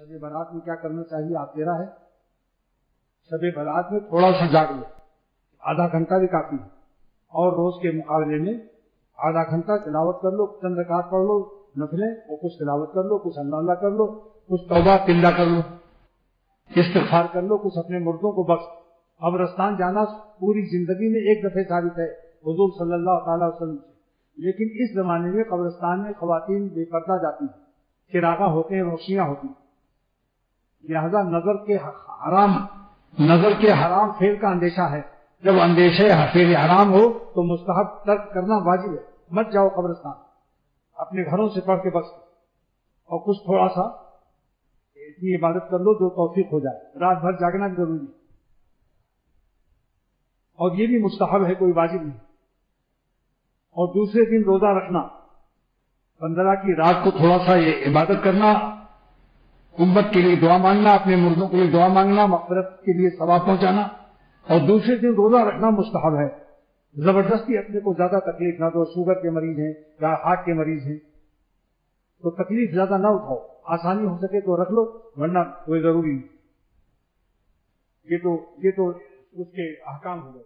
شب برات میں کیا کرنا چاہیے آپ تیرا ہے. شب برات میں تھوڑا سا جاگ لو, آدھا گھنٹہ بھی کافی ہے, اور روز کے مقابلے میں آدھا گھنٹہ تلاوت کر لو, چند رکعت پڑھ لو نفلیں, اور کچھ تلاوت کر لو, کچھ اللہ کر لو, کچھ توبہ قلہ کر لو, استغفار کر لو, کچھ اپنے مردوں کو بخش. قبرستان جانا پوری زندگی میں ایک دفعہ ثابت ہے حضور صلی اللہ تعالی وسلم سے, لیکن اس زمانے میں قبرستان میں خواتین بے پردہ جاتی ہیں, چراغاں ہوتے ہیں, روشنیاں ہوتی ہیں, لہذا نظر کے حرام فعل کا اندیشہ ہے. جب اندیشے فعل حرام ہو تو مستحب ترک کرنا واجب ہے. مت جاؤ قبرستان, اپنے گھروں سے پڑھ کے بخش, اور کچھ تھوڑا سا اتنی عبادت کر لو جو توفیق ہو جائے. رات بھر جاگنا بھی ضروری ہے, اور یہ بھی مستحب ہے, کوئی واجب نہیں. اور دوسرے دن روزہ رکھنا, 15 کی رات کو تھوڑا سا یہ عبادت کرنا, امت کے لیے دعا مانگنا, اپنے مردوں کے لیے دعا مانگنا, مغفرت کے لیے ثواب پہنچانا, اور دوسرے دن روزہ رکھنا مستحب ہے. زبردستی اپنے کو زیادہ تکلیف نہ دو. شوگر کے مریض ہیں یا ہارٹ کے مریض ہیں تو تکلیف زیادہ نہ اٹھاؤ, آسانی ہو سکے تو رکھ لو, ورنہ کوئی ضروری نہیں. یہ تو اس کے احکام ہو گئے.